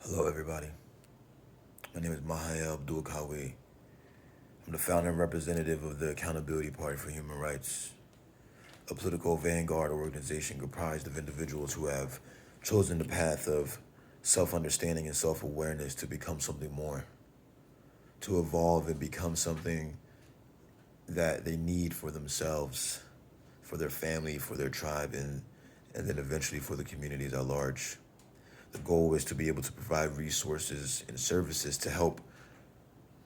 Hello, everybody. My name is Mahael Abdul-Qawi. I'm the founder and representative of the Accountability Party for Human Rights, a political vanguard organization comprised of individuals who have chosen the path of self-understanding and self-awareness to become something more, to evolve and become something that they need for themselves, for their family, for their tribe, and then eventually for the communities at large. The goal is to be able to provide resources and services to help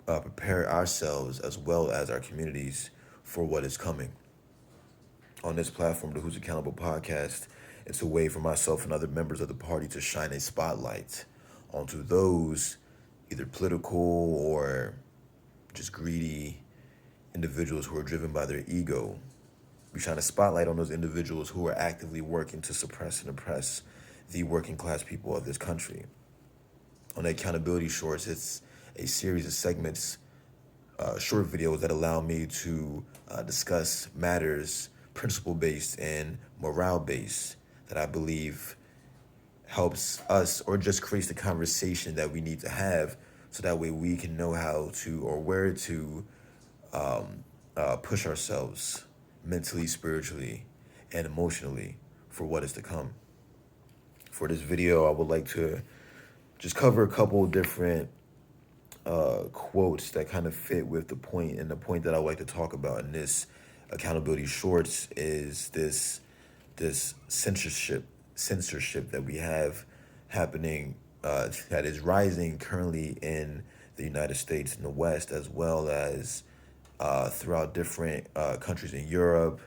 prepare ourselves as well as our communities for what is coming. On this platform, the Who's Accountable podcast, it's a way for myself and other members of the party to shine a spotlight onto those either political or just greedy individuals who are driven by their ego. We shine a spotlight on those individuals who are actively working to suppress and oppress the working class people of this country. On the Accountability Shorts, it's a series of segments, short videos that allow me to discuss matters principle-based and morale-based that I believe helps us or just creates the conversation that we need to have so that way we can know how to or where to push ourselves mentally, spiritually, and emotionally for what is to come. For this video, I would like to just cover a couple different quotes that kind of fit with the point, and the point that I would like to talk about in this accountability shorts is this censorship that we have happening, that is rising currently in the United States and the West, as well as throughout different countries in Europe,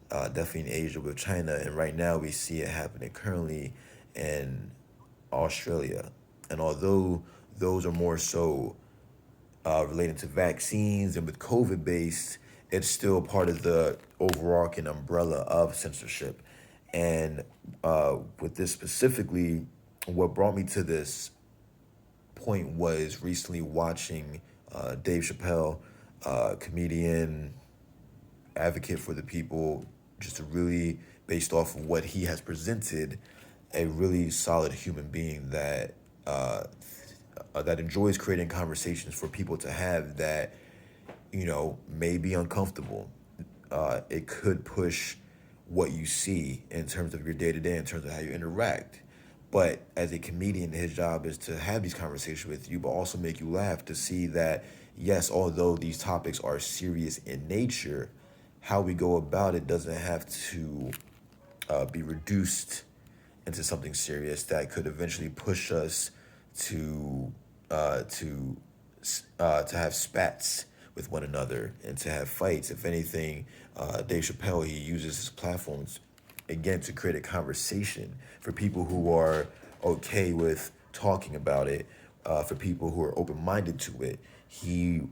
definitely in Asia with China, and right now we see it happening currently in Australia. And although those are more so related to vaccines and with COVID based, it's still part of the overarching umbrella of censorship. And with this specifically, what brought me to this point was recently watching Dave Chappelle, comedian, advocate for the people, just a really, based off of what he has presented, a really solid human being that that enjoys creating conversations for people to have that, may be uncomfortable. It could push what you see in terms of your day to day, in terms of how you interact. But as a comedian, his job is to have these conversations with you, but also make you laugh to see that, yes, although these topics are serious in nature, how we go about it doesn't have to be reduced into something serious that could eventually push us to uh, to to have spats with one another and to have fights. If anything, Dave Chappelle, he uses his platforms again to create a conversation for people who are okay with talking about it, for people who are open minded to it. He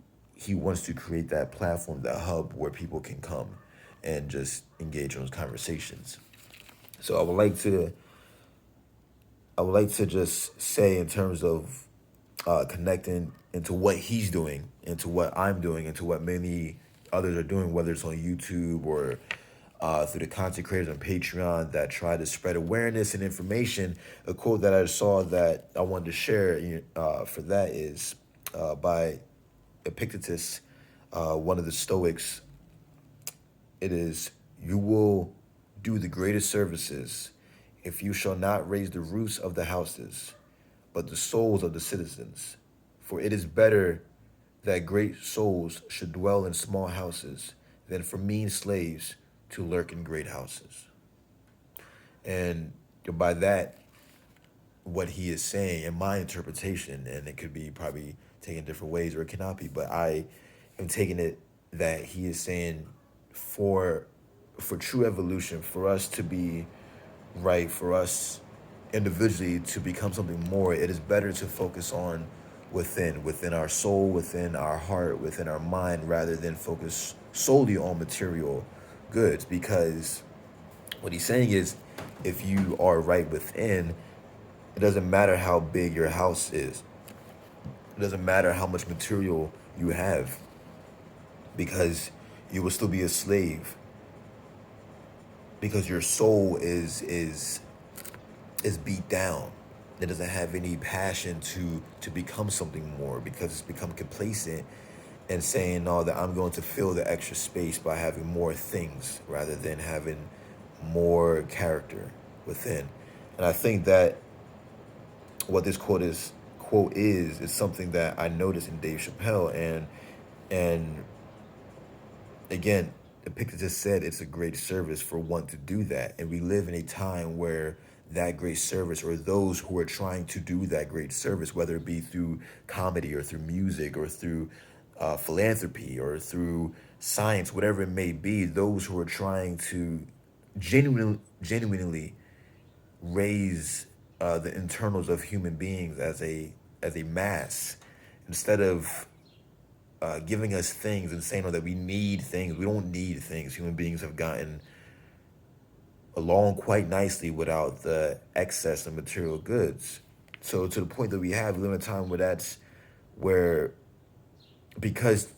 wants to create that platform, that hub where people can come and just engage in those conversations. So I would like to just say, in terms of connecting into what he's doing, into what I'm doing, into what many others are doing, whether it's on YouTube or through the content creators on Patreon that try to spread awareness and information. A quote that I saw that I wanted to share for that is by Epictetus, one of the Stoics. It is, "You will do the greatest services if you shall not raise the roofs of the houses, but the souls of the citizens. For it is better that great souls should dwell in small houses than for mean slaves to lurk in great houses." And by that, what he is saying, in my interpretation, and it could be probably taken different ways or it cannot be, but I am taking it that he is saying, for true evolution, for us to be right, for us individually to become something more, it is better to focus on within our soul, within our heart, within our mind, rather than focus solely on material goods. Because what he's saying is, if you are right within, it doesn't matter how big your house is. It doesn't matter how much material you have, because you will still be a slave, because your soul is beat down. that doesn't have any passion to become something more, because it's become complacent and saying, no, that I'm going to fill the extra space by having more things rather than having more character within. And I think that what this quote is something that I noticed in Dave Chappelle, and again, the picture just said it's a great service for one to do that. And we live in a time where that great service, or those who are trying to do that great service, whether it be through comedy or through music or through philanthropy or through science, whatever it may be, those who are trying to genuinely raise the internals of human beings as a mass, instead of giving us things and saying, oh, that we need things. We don't need things. Human beings have gotten along quite nicely without the excess of material goods. So to the point that we live in a time where where, because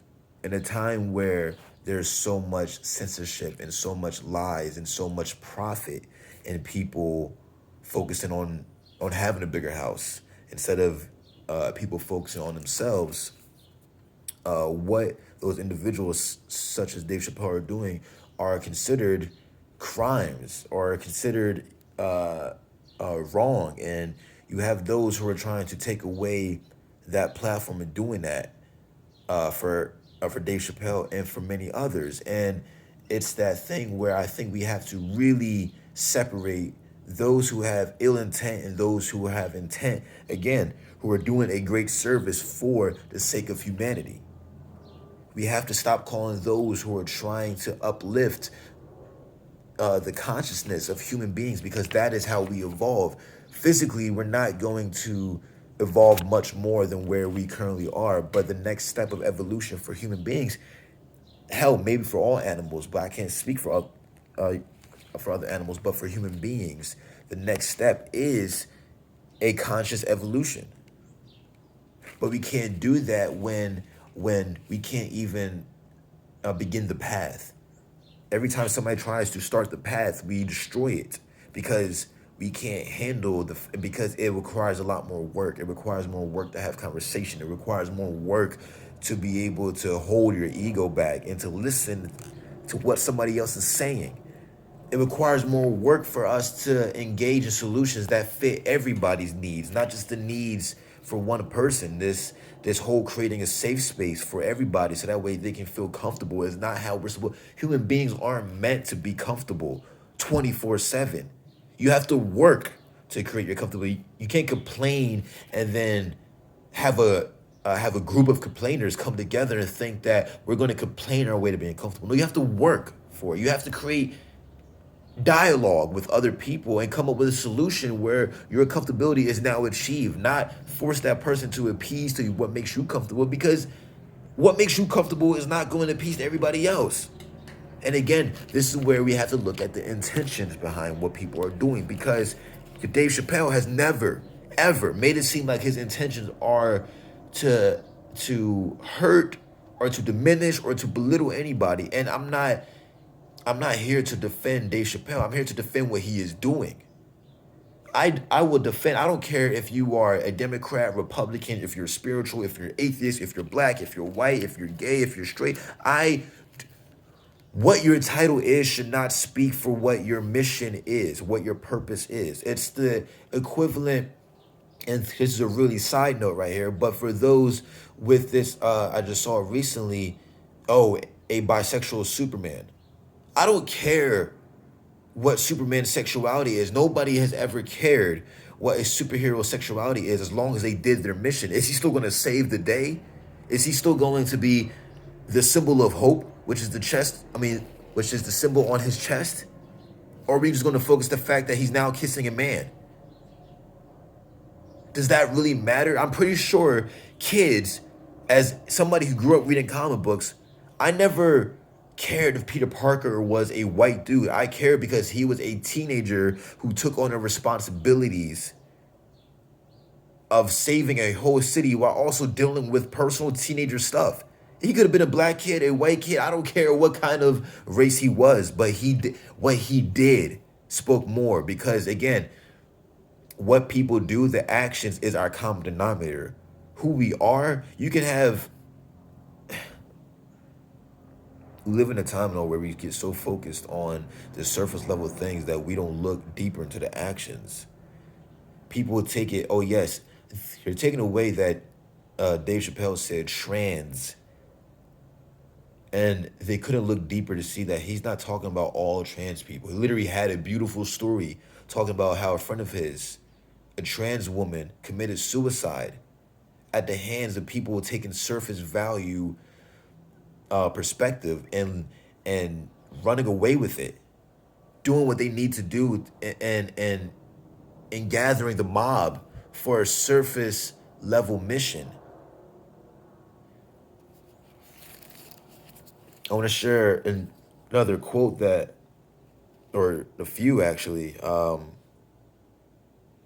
in a time where there's so much censorship and so much lies and so much profit, and people focusing on having a bigger house instead of people focusing on themselves, what those individuals such as Dave Chappelle are doing are considered crimes, or considered wrong. And you have those who are trying to take away that platform and doing that for Dave Chappelle and for many others. And it's that thing where I think we have to really separate those who have ill intent and those who have intent, again, who are doing a great service for the sake of humanity. We have to stop calling those who are trying to uplift the consciousness of human beings, because that is how we evolve. Physically, we're not going to evolve much more than where we currently are, but the next step of evolution for human beings, hell, maybe for all animals, but I can't speak for other animals, but for human beings, the next step is a conscious evolution. But we can't do that when we can't even begin the path. Every time somebody tries to start the path, we destroy it, because we can't handle because it requires a lot more work. It requires more work to have conversation. It requires more work to be able to hold your ego back and to listen to what somebody else is saying. It requires more work for us to engage in solutions that fit everybody's needs, not just the needs for one person. This whole creating a safe space for everybody so that way they can feel comfortable is not how we're supposed. Human beings aren't meant to be comfortable 24/7. You have to work to create your comfortability. You can't complain and then have a group of complainers come together and think that we're going to complain our way to being comfortable. No, you have to work for it. You have to create dialogue with other people and come up with a solution where your comfortability is now achieved, not force that person to appease to you what makes you comfortable, because what makes you comfortable is not going to appease to everybody else. And again, this is where we have to look at the intentions behind what people are doing, because Dave Chappelle has never, ever made it seem like his intentions are to hurt or to diminish or to belittle anybody. And I'm not here to defend Dave Chappelle. I'm here to defend what he is doing. I will defend. I don't care if you are a Democrat, Republican, if you're spiritual, if you're atheist, if you're black, if you're white, if you're gay, if you're straight. What your title is should not speak for what your mission is, what your purpose is. It's the equivalent, and this is a really side note right here, but for those with this, I just saw recently, a bisexual Superman. I don't care what Superman's sexuality is. Nobody has ever cared what a superhero sexuality is, as long as they did their mission. Is he still going to save the day? Is he still going to be the symbol of hope, which is which is the symbol on his chest? Or are we just going to focus the fact that he's now kissing a man? Does that really matter? I'm pretty sure kids, as somebody who grew up reading comic books, I never cared if Peter Parker was a white dude. I cared because he was a teenager who took on the responsibilities of saving a whole city while also dealing with personal teenager stuff. He could have been a black kid, a white kid. I don't care what kind of race he was, but what he did spoke more, because again, what people do, the actions is our common denominator. Who we are, you can have, we live in a time now where we get so focused on the surface level things that we don't look deeper into the actions. People will take it, oh yes, you're taking away that Dave Chappelle said trans, and they couldn't look deeper to see that he's not talking about all trans people. He literally had a beautiful story talking about how a friend of his, a trans woman, committed suicide at the hands of people taking surface value perspective and running away with it, doing what they need to do, and gathering the mob for a surface level mission. I want to share another quote that, or a few actually.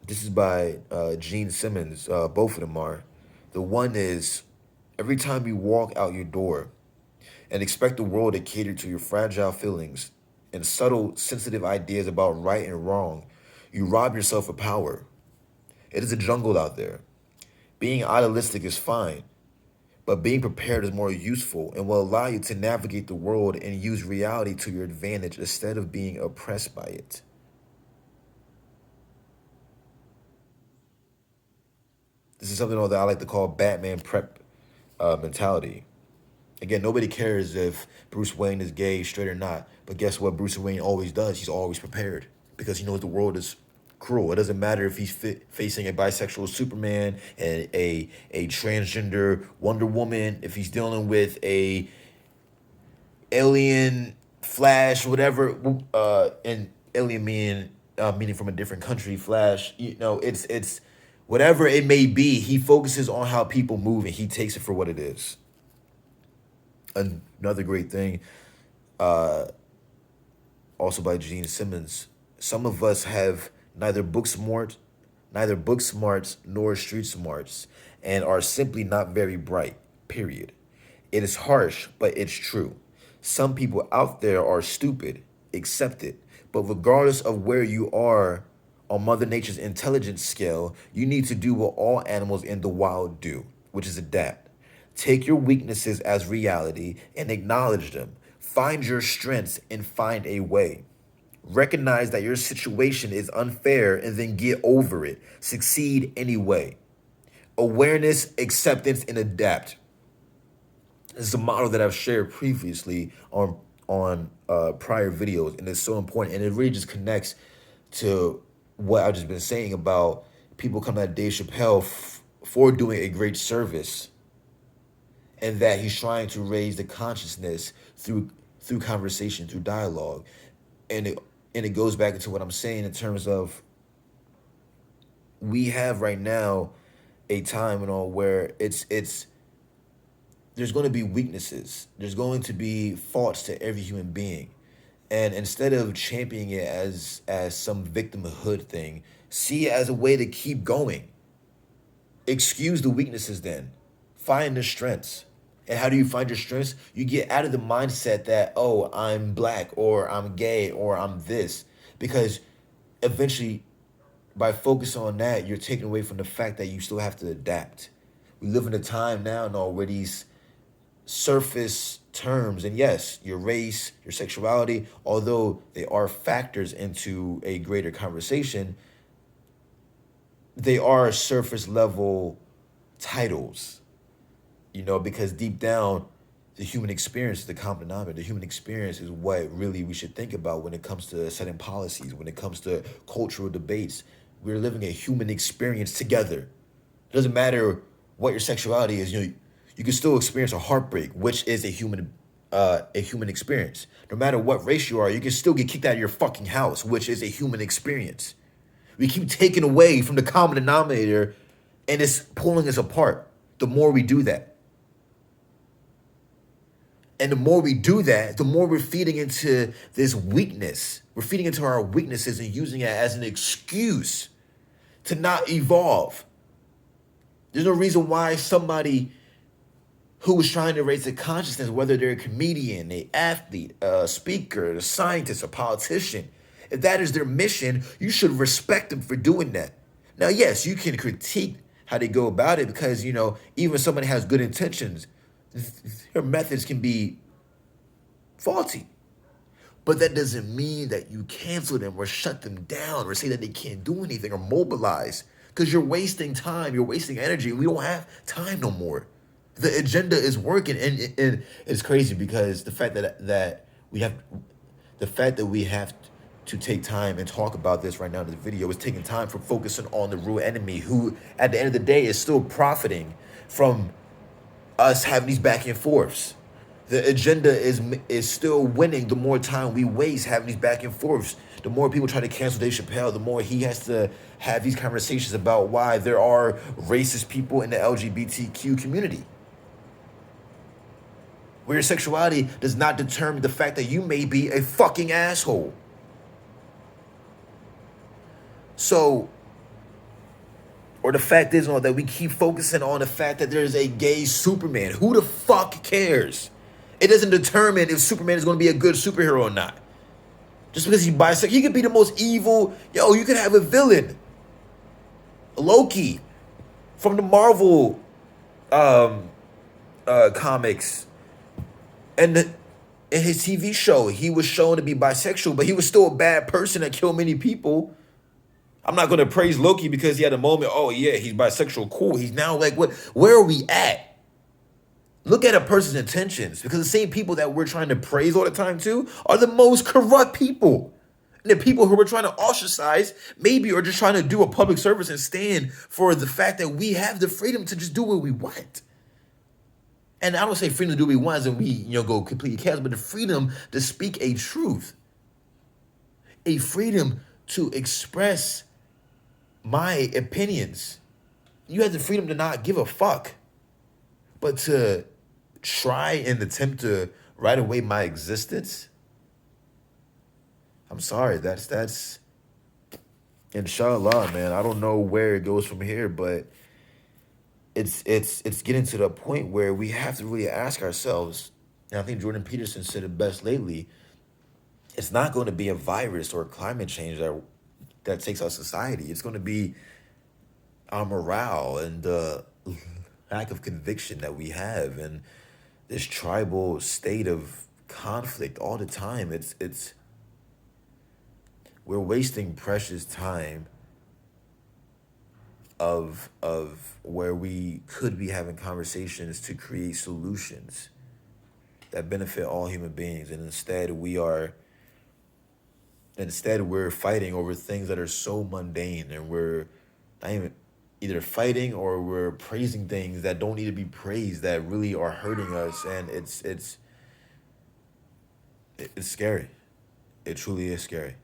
This is by Gene Simmons. Both of them are. The one is, every time you walk out your door and expect the world to cater to your fragile feelings and subtle, sensitive ideas about right and wrong, you rob yourself of power. It is a jungle out there. Being idealistic is fine, but being prepared is more useful and will allow you to navigate the world and use reality to your advantage instead of being oppressed by it. This is something that I like to call Batman prep mentality. Again, nobody cares if Bruce Wayne is gay, straight or not. But guess what Bruce Wayne always does? He's always prepared because he knows the world is cruel. It doesn't matter if he's facing a bisexual Superman and a transgender Wonder Woman, if he's dealing with a alien Flash, whatever, and alien meaning from a different country, Flash. It's whatever it may be. He focuses on how people move and he takes it for what it is. Another great thing, also by Gene Simmons. Some of us have neither book smarts nor street smarts, and are simply not very bright. Period. It is harsh, but it's true. Some people out there are stupid. Accept it. But regardless of where you are on Mother Nature's intelligence scale, you need to do what all animals in the wild do, which is adapt. Take your weaknesses as reality and acknowledge them. Find your strengths and find a way. Recognize that your situation is unfair and then get over it. Succeed anyway. Awareness, acceptance, and adapt. This is a model that I've shared previously on prior videos, and it's so important. And it really just connects to what I've just been saying about people coming at Dave Chappelle for doing a great service, and that he's trying to raise the consciousness through conversation, through dialogue. And it goes back into what I'm saying in terms of, we have right now a time and all where it's there's going to be weaknesses. There's going to be faults to every human being. And instead of championing it as some victimhood thing, see it as a way to keep going. Excuse the weaknesses then. Find the strengths. And how do you find your strengths? You get out of the mindset that, oh, I'm black or I'm gay or I'm this. Because eventually, by focusing on that, you're taking away from the fact that you still have to adapt. We live in a time now where these surface terms, and yes, your race, your sexuality, although they are factors into a greater conversation, they are surface level titles, because deep down, the human experience is the common denominator. The human experience is what really we should think about when it comes to setting policies, when it comes to cultural debates. We're living a human experience together. It doesn't matter what your sexuality is. You can still experience a heartbreak, which is a human experience. No matter what race you are, you can still get kicked out of your fucking house, which is a human experience. We keep taking away from the common denominator, and it's pulling us apart the more we do that. And the more we do that, the more we're feeding into this weakness. We're feeding into our weaknesses and using it as an excuse to not evolve. There's no reason why somebody who is trying to raise the consciousness, whether they're a comedian, an athlete, a speaker, a scientist, a politician, if that is their mission, you should respect them for doing that. Now, yes, you can critique how they go about it because, even somebody has good intentions, their methods can be faulty. But that doesn't mean that you cancel them or shut them down or say that they can't do anything or mobilize because you're wasting time, you're wasting energy. We don't have time no more. The agenda is working, and it's crazy because the fact that we have to take time and talk about this right now in the video is taking time from focusing on the real enemy, who at the end of the day is still profiting from us having these back and forths. The agenda is still winning. The more time we waste having these back and forths, the more people try to cancel Dave Chappelle, the more he has to have these conversations about why there are racist people in the LGBTQ community. Where your sexuality does not determine the fact that you may be a fucking asshole. So, or the fact is that we keep focusing on the fact that there's a gay Superman. Who the fuck cares? It doesn't determine if Superman is going to be a good superhero or not. Just because he's bisexual, he could be the most evil. You could have a villain, Loki, from the Marvel comics, and in his TV show, he was shown to be bisexual, but he was still a bad person that killed many people. I'm not going to praise Loki because he had a moment. Oh yeah, he's bisexual. Cool. He's now like, what? Where are we at? Look at a person's intentions, because the same people that we're trying to praise all the time too are the most corrupt people. And the people who we're trying to ostracize maybe are just trying to do a public service and stand for the fact that we have the freedom to just do what we want. And I don't say freedom to do what we want and we go completely chaos, but the freedom to speak a truth. A freedom to express my opinions. You have the freedom to not give a fuck. But to try and attempt to write away my existence, I'm sorry, that's inshallah, man. I don't know where it goes from here, but it's getting to the point where we have to really ask ourselves, and I think Jordan Peterson said it best lately, it's not going to be a virus or climate change that takes our society. It's going to be our morale and the lack of conviction that we have, and this tribal state of conflict all the time. It's we're wasting precious time of where we could be having conversations to create solutions that benefit all human beings, and instead we're fighting over things that are so mundane, and we're not even either fighting or we're praising things that don't need to be praised, that really are hurting us. And it's scary. It truly is scary.